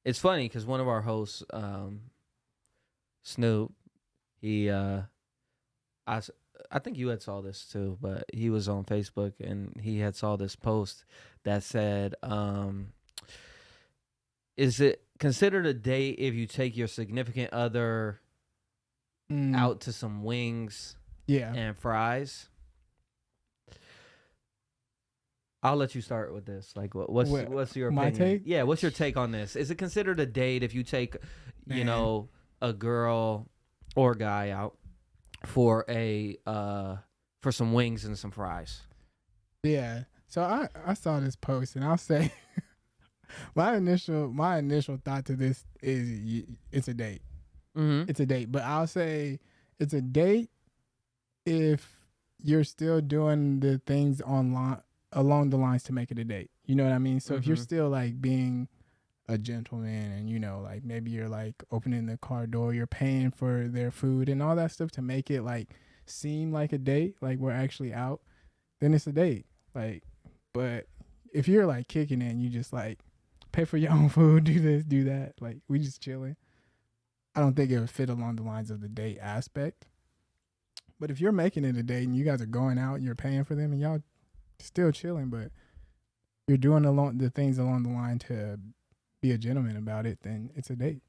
it's funny because one of our hosts, Snoop, he I s- I think you had saw this too, but he was on Facebook and he had saw this post that said, "Is it considered a date if you take your significant other Mm, out to some wings yeah. and fries?" I'll let you start with this. Like, what's your My opinion? take? Yeah, what's your take on this? Is it considered a date if you take, Man. a girl or guy out for for some wings and some fries? Yeah. So I saw this post and I'll say my initial thought to this is it's a date. Mm-hmm. It's a date, but I'll say it's a date if you're still doing the things online along the lines to make it a date. You know what I mean? So if you're Mm-hmm. still like being a gentleman and like maybe you're like opening the car door, you're paying for their food and all that stuff to make it like seem like a date, like we're actually out, then it's a date. Like, but if you're like kicking it and you just like pay for your own food, do this, do that, like we just chilling, I don't think it would fit along the lines of the date aspect. But if you're making it a date and you guys are going out, you're paying for them and y'all still chilling, but you're doing along the things along the line to be a gentleman about it, then it's a date.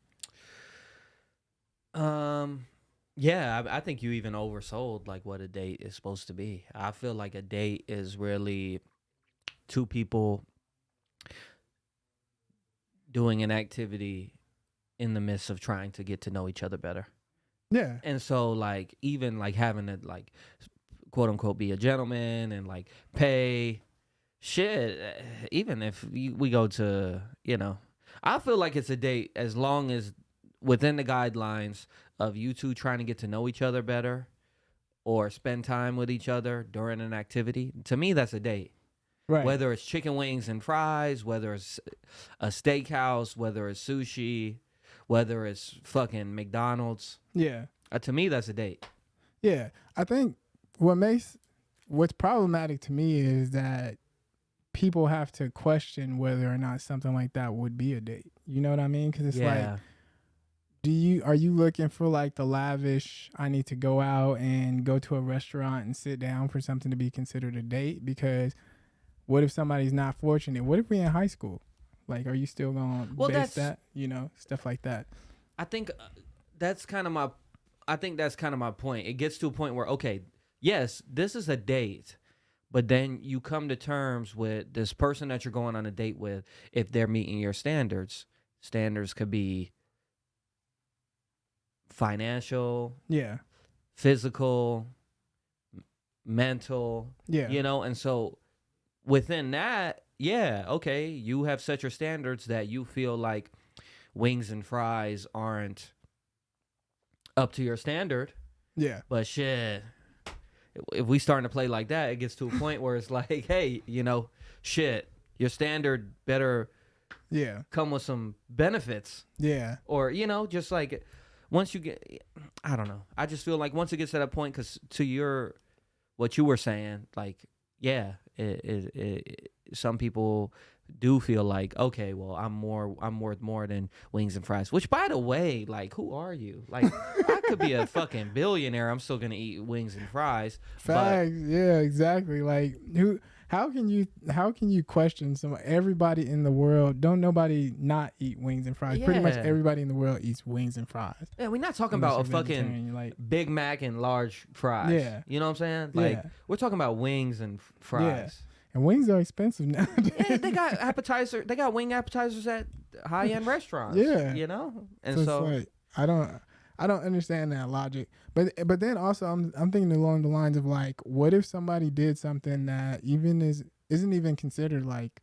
Yeah, I think you even oversold like what a date is supposed to be. I feel like a date is really two people doing an activity in the midst of trying to get to know each other better. Yeah. And so like even like having to like quote unquote be a gentleman and like pay shit, even if we go to, I feel like it's a date as long as within the guidelines of you two trying to get to know each other better or spend time with each other during an activity. To me, that's a date. Right. Whether it's chicken wings and fries, whether it's a steakhouse, whether it's sushi, whether it's fucking McDonald's. Yeah. To me, that's a date. Yeah. I think what's problematic to me is that people have to question whether or not something like that would be a date. You know what I mean? Because it's like, are you looking for like the lavish, I need to go out and go to a restaurant and sit down for something to be considered a date? Because what if somebody's not fortunate? What if we in high school? Like, are you still going to base that? Stuff like that. I think that's kind of my point. It gets to a point where, okay, yes, this is a date, but then you come to terms with this person that you're going on a date with. If they're meeting your standards could be financial, physical, mental, and so within that, okay, you have set your standards that you feel like wings and fries aren't up to your standard. Yeah. But shit, if we starting to play like that, it gets to a point where it's like, hey, shit, your standard better come with some benefits. Yeah. Or, just like once you get, I don't know. I just feel like once it gets to that point, because to what you were saying, like, yeah, some people do feel like, okay, well, I'm worth more than wings and fries. Which, by the way, like, who are you? Like, I could be a fucking billionaire. I'm still gonna eat wings and fries. Facts. Yeah, exactly. Like, how can you question everybody in the world? Don't nobody not eat wings and fries? Yeah. Pretty much everybody in the world eats wings and fries. Yeah, we're not talking about a fucking like Big Mac and large fries. Yeah, you know what I'm saying? Like, we're talking about wings and fries. Yeah. And wings are expensive now. Yeah, they got appetizer. They got wing appetizers at high end restaurants. Yeah, and so it's like, I don't understand that logic. But then also I'm thinking along the lines of like, what if somebody did something that isn't even considered like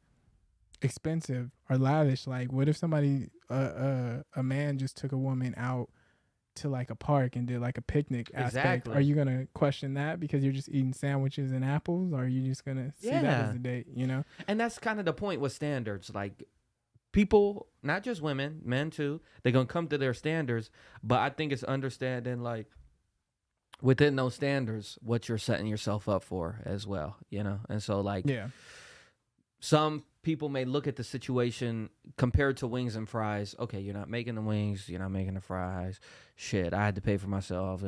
expensive or lavish? Like, what if somebody a man just took a woman out to like a park and did like a picnic aspect? Exactly. Are you gonna question that because you're just eating sandwiches and apples, or are you just gonna see that as a date? And that's kind of the point with standards. Like, people, not just women, men too, they're gonna come to their standards, but I think it's understanding like within those standards what you're setting yourself up for as well, and so like some people may look at the situation compared to wings and fries. Okay, you're not making the wings, you're not making the fries. Shit, I had to pay for myself.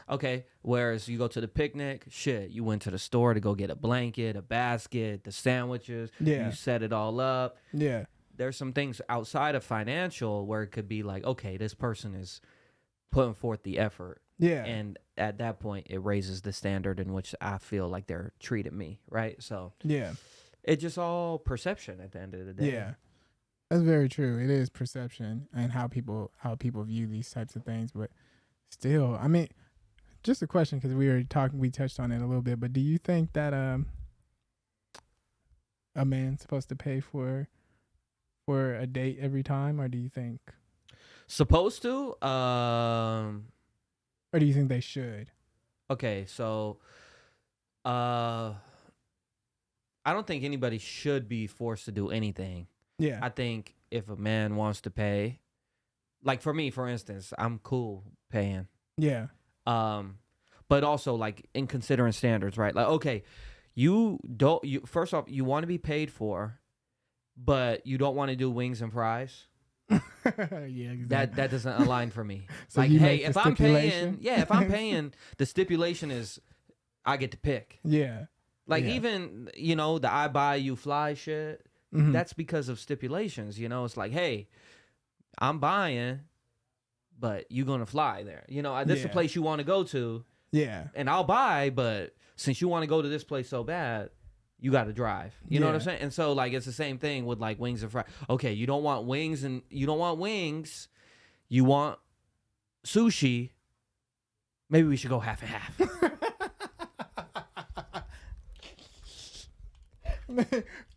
Okay, whereas you go to the picnic, shit, you went to the store to go get a blanket, a basket, the sandwiches. Yeah. You set it all up. Yeah. There's some things outside of financial where it could be like, okay, this person is putting forth the effort. Yeah. And at that point, it raises the standard in which I feel like they're treating me, right? So Yeah. it's just all perception at the end of the day. Yeah. That's very true. It is perception and how people view these types of things. But still, I mean, just a question, because we touched on it a little bit. But do you think that a man's supposed to pay for a date every time, or do you think Supposed to? or do you think they should? Okay, so I don't think anybody should be forced to do anything. Yeah. I think if a man wants to pay, like for me, for instance, I'm cool paying. Yeah. But also like in considering standards, right? Like, okay, you first off, you want to be paid for, but you don't want to do wings and fries. Yeah, exactly. That doesn't align for me. So like, you hey, make the if I'm paying, stipulation? if I'm paying, the stipulation is I get to pick. Yeah. Like Yeah. even, the I buy you fly shit, Mhm. that's because of stipulations, It's like, hey, I'm buying, but you going to fly there. This is a Yeah. place you want to go to, Yeah. and I'll buy, but since you want to go to this place so bad, you got to drive. You know what I'm Yeah. saying? And so like it's the same thing with like wings and fries. Okay, you don't want wings you want sushi. Maybe we should go half and half.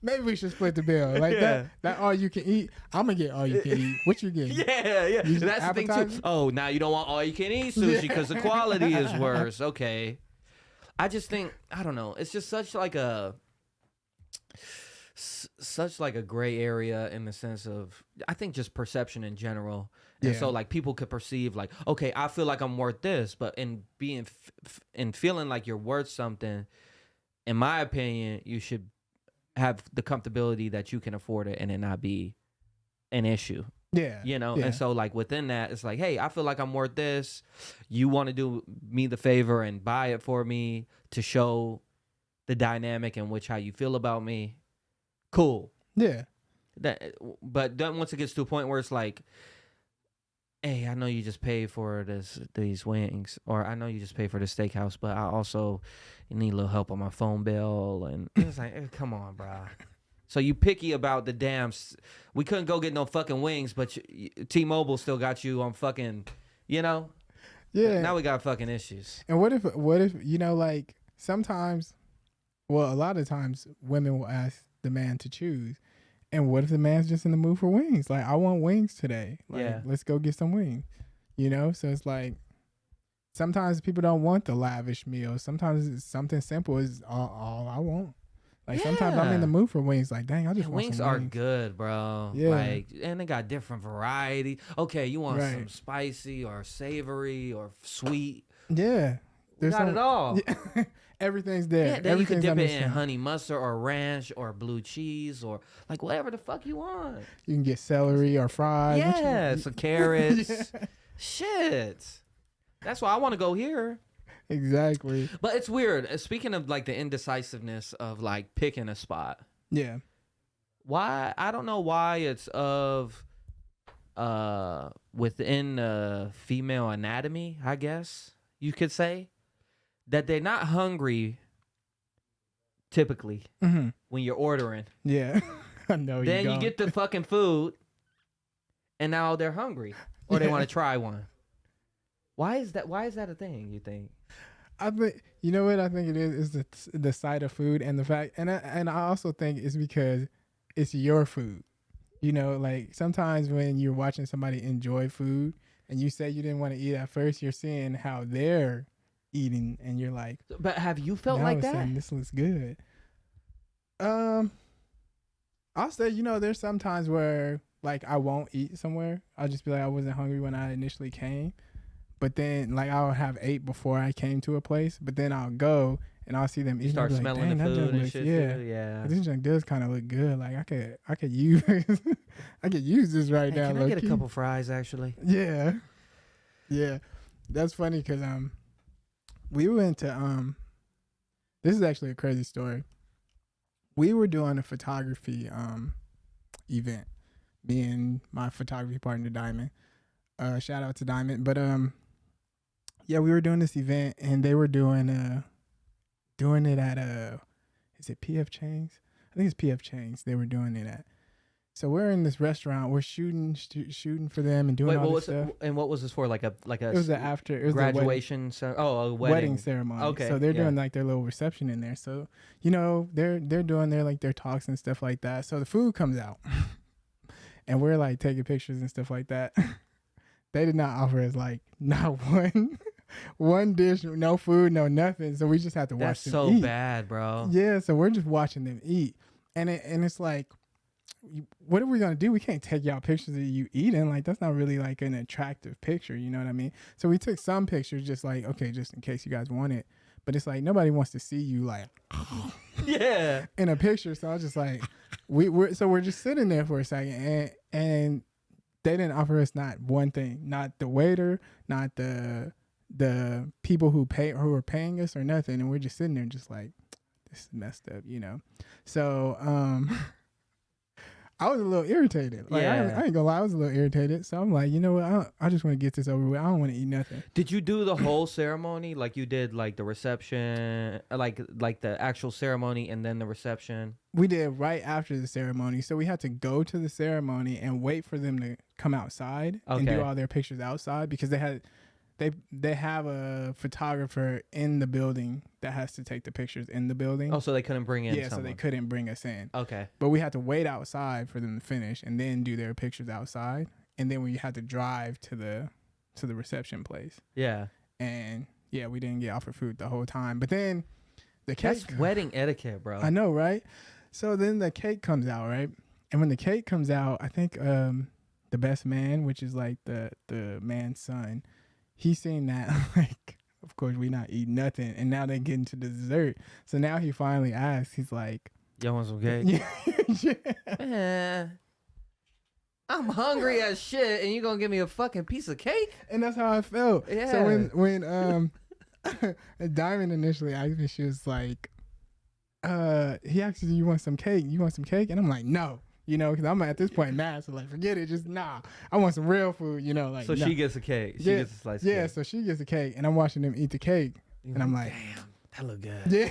Maybe we should split the bill. Like Yeah. that all you can eat. I'm gonna get all you can eat. What you getting? Yeah. You just That's the thing too. appetizer? Oh, now you don't want all you can eat sushi because the quality is worse. Okay. I just think, I don't know. It's just such like a gray area in the sense of, I think just perception in general. And Yeah. so like people could perceive like, okay, I feel like I'm worth this, but in being in feeling like you're worth something, in my opinion, you should have the comfortability that you can afford it and it not be an issue. Yeah. Yeah. And So like within that, it's like, hey, I feel like I'm worth this. You want to do me the favor and buy it for me to show the dynamic in which how you feel about me. Cool. Yeah. But then once it gets to a point where it's like, hey, I know you just paid for these wings, or I know you just paid for the steakhouse, but I also need a little help on my phone bill, and it's like, hey, come on, bro. So you picky about the damn. We couldn't go get no fucking wings, but T-Mobile still got you on fucking. Yeah. Now we got fucking issues. And what if like sometimes, well, a lot of times women will ask the man to choose. And what if the man's just in the mood for wings? Like, I want wings today. Like, Yeah. let's go get some wings. So it's like sometimes people don't want the lavish meal. Sometimes it's something simple is all I want. Like sometimes I'm in the mood for wings. Like, dang, I just want wings some are wings. good, bro. Yeah. Like, and they got different variety. Okay, you want Right. some spicy or savory or sweet? Yeah. We got it all. Yeah. Everything's there. Yeah, then you could Everything's dip it in understood. honey mustard or ranch or blue cheese or like whatever the fuck you want. You can get celery or fries. What you- Yeah, some carrots. Yeah. Shit. That's why I want to go here. Exactly. But it's weird. Speaking of like the indecisiveness of like picking a spot. Yeah. Why? I don't know why it's of within female anatomy, I guess you could say, that they're not hungry typically Mm-hmm. when you're ordering. Yeah. I know. Then you gone. get the fucking food and now they're hungry or they Yeah. want to try one. Why is that a thing, you think? I think you know what I think it is the sight of food and the fact, and I also think it's because it's your food. Like sometimes when you're watching somebody enjoy food and you say you didn't want to eat at first, you're seeing how they're eating, and you're like, But have you felt now like it's that? saying this looks good. I'll say there's some times where like I won't eat somewhere. I'll just be like I wasn't hungry when I initially came. But then, like, I'll have ate before I came to a place. But then I'll go and I'll see them You eating. I'll start be like, smelling dang, the that food junk and looks, shit yeah. too. Yeah. This junk does kind of look good. Like I could use I could use this right Hey, now. can I get a low-key. couple fries actually? Yeah, yeah. That's funny because we went to this is actually a crazy story. We were doing a photography event. Me and my photography partner Diamond. Shout out to Diamond. But yeah, we were doing this event and they were doing it at is it PF Chang's? I think it's PF Chang's. They were doing it at. So we're in this restaurant. We're shooting for them and doing all this stuff. And what was this for? Like a It was it was graduation. A wedding ceremony. Okay, So they're doing like their little reception in there. So they're doing their talks and stuff like that. So the food comes out, and we're like taking pictures and stuff like that. They did not offer us like not one dish, no food, no nothing. So we just have to watch them eat. That's so bad, bro. Yeah. So we're just watching them eat, and it's like, what are we gonna do? We can't take y'all pictures of you eating. Like that's not really like an attractive picture, you know what I mean? So we took some pictures, just like, okay, just in case you guys want it. But it's like nobody wants to see you like Yeah. in a picture. So I was just like, we're just sitting there for a second, and they didn't offer us not one thing, not the waiter, not the people who are paying us or nothing. And we're just sitting there just like, this is messed up, So I was a little irritated. Like I ain't gonna lie, I was a little irritated. So I'm like, you know what? I just want to get this over with. I don't want to eat nothing. Did you do the whole ceremony? Like you did like the reception, like the actual ceremony and then the reception? We did right after the ceremony. So we had to go to the ceremony and wait for them to come outside and do all their pictures outside because they have a photographer in the building that has to take the pictures in the building. Oh, so they couldn't bring in someone. So they couldn't bring us in. Okay. But we had to wait outside for them to finish and then do their pictures outside. And then we had to drive to the reception place. Yeah. And yeah, we didn't get offered food the whole time. But then the cake. That's wedding etiquette, bro. I know, right? So then the cake comes out, right? And when the cake comes out, I think the best man, which is like the man's son, he's seen that, like, of course, we not eating nothing. And now they get into the dessert. So now he finally asks, he's like, y'all want some cake? Yeah. Man, I'm hungry as shit, and you gonna give me a fucking piece of cake? And that's how I felt. Yeah. So when Diamond initially asked me, she was like, he asked me, you want some cake? You want some cake? And I'm like, no. Because I'm at this point mad. So like, forget it. Just nah. I want some real food. Like. So she gets a cake. She gets a slice of cake. Yeah. So she gets a cake, and I'm watching them eat the cake, and I'm like, damn, that look good. Yeah.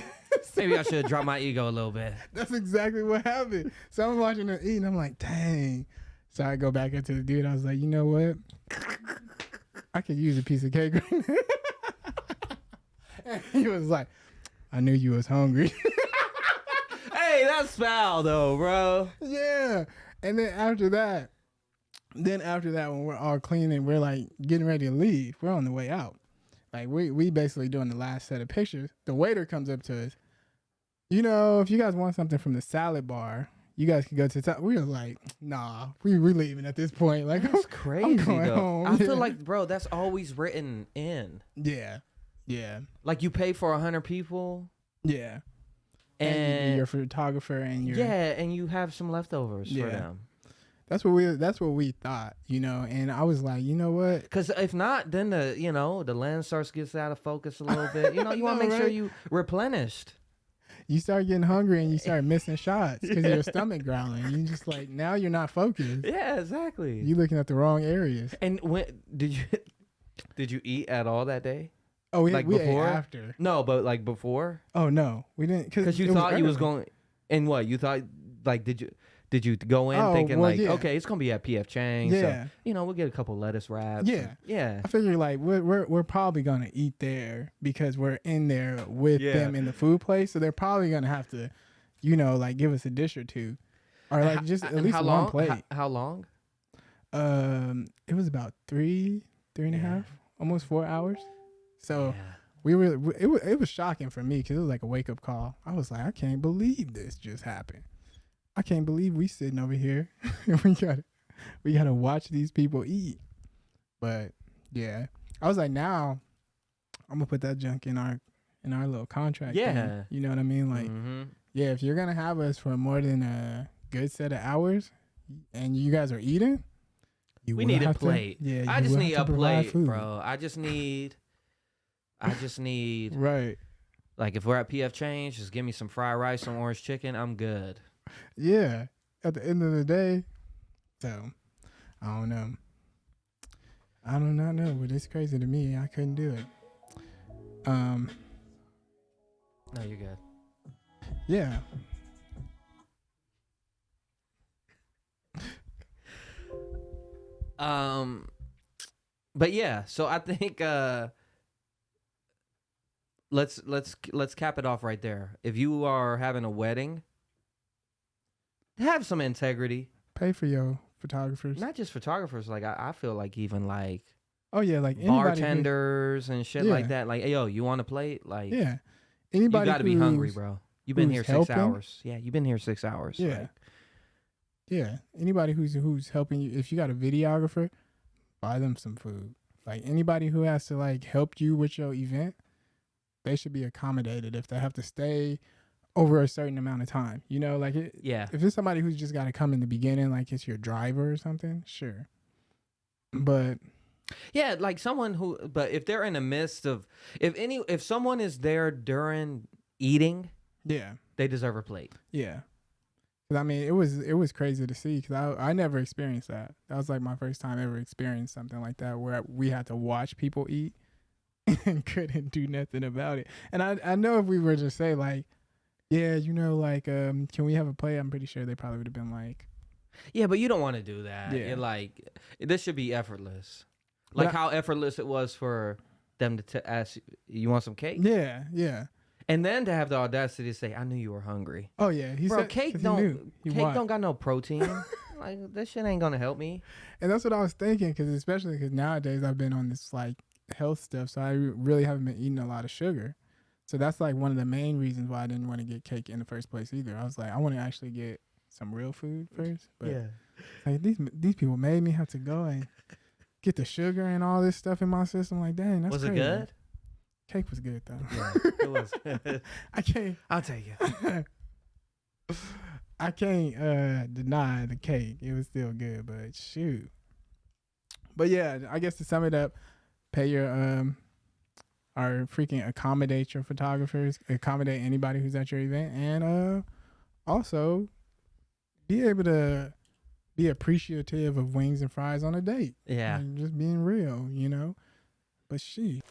Maybe I should have dropped my ego a little bit. That's exactly what happened. So I'm watching them eat, and I'm like, dang. So I go back into the dude. I was like, you know what? I could use a piece of cake right now. And he was like, I knew you was hungry. Hey, that's foul though, bro. Yeah. And then after that, when we're all clean and we're like getting ready to leave, we're on the way out. Like we basically doing the last set of pictures. The waiter comes up to us. If you guys want something from the salad bar, you guys can go to the top. We were like, nah, we're leaving at this point. Like, that's crazy. I'm going though. home. I feel like, bro, that's always written in. Yeah. Yeah. Like you pay for 100 people. Yeah. And your photographer and your and you have some leftovers for them. That's what we thought, and I was like, you know what? Because if not, then the lens gets out of focus a little bit. You want to make sure you replenished. You start getting hungry and you start missing shots because your stomach growling. You just like, now you're not focused. Yeah, exactly. You looking at the wrong areas. And when did you eat at all that day? Oh, we before? ate after. No, but like before. Oh no, we didn't because you thought you was going. And what you thought? Like, did you go in thinking okay, it's gonna be at PF Chang's? Yeah. So, we'll get a couple lettuce wraps. Yeah, yeah. I figured like we're probably gonna eat there because we're in there with them in the food place, so they're probably gonna have to, like give us a dish or two, or like just at least one plate. How long? It was about three and a half, almost 4 hours. So it was shocking for me because it was like a wake up call. I was like, I can't believe this just happened. I can't believe we sitting over here and we gotta watch these people eat. But yeah, I was like, now I'm gonna put that junk in in our little contract. Yeah. Thing. You know what I mean? Like, yeah, if you're gonna have us for more than a good set of hours, and you guys are eating, we need a plate. I just need a plate, food. bro. I just need. Right. Like if we're at PF Change, just give me some fried rice, some orange chicken. I'm good. Yeah. At the end of the day, so I don't know. I do not know, but it's crazy to me. I couldn't do it. No, you're good. Yeah. But yeah, so I think let's cap it off right there. If you are having a wedding, have some integrity. Pay for your photographers. Not just photographers. Like I feel like even like like bartenders and shit like that. Like, hey, yo, you want a plate? Like, yeah, anybody. You got to be hungry, bro. You've been here 6 hours. Yeah, you've been here 6 hours. Yeah, like, yeah. Anybody who's helping you. If you got a videographer, buy them some food. Like anybody who has to like help you with your event, they should be accommodated if they have to stay over a certain amount of time. You know, like if it's somebody who's just got to come in the beginning, like it's your driver or something, sure. But yeah, like someone who, but if they're in the midst of, if someone is there during eating, yeah, they deserve a plate. Yeah. Cause I mean, it was crazy to see because I never experienced that. That was like my first time ever experienced something like that where we had to watch people eat and couldn't do nothing about it. And I know if we were to say like, yeah, you know, like, can we have a plate? I'm pretty sure they probably would have been like, yeah, but you don't want to do that. Yeah. You're like, this should be effortless. Like how effortless it was for them to ask, you want some cake? Yeah, yeah. And then to have the audacity to say, I knew you were hungry. Oh yeah, cake don't got no protein. Like that shit ain't gonna help me. And that's what I was thinking, especially because nowadays I've been on this like health stuff, so I really haven't been eating a lot of sugar. So that's like one of the main reasons why I didn't want to get cake in the first place either. I was like, I want to actually get some real food first. But yeah, like these people made me have to go and get the sugar and all this stuff in my system. Like, dang, that's crazy. Was it good? Cake was good though. Yeah, it was. I can't. I'll take it. I can't deny the cake. It was still good, but shoot. But yeah, I guess to sum it up, pay your or freaking accommodate your photographers, accommodate anybody who's at your event, and also be able to be appreciative of wings and fries on a date. Yeah, and just being real, you know. But she.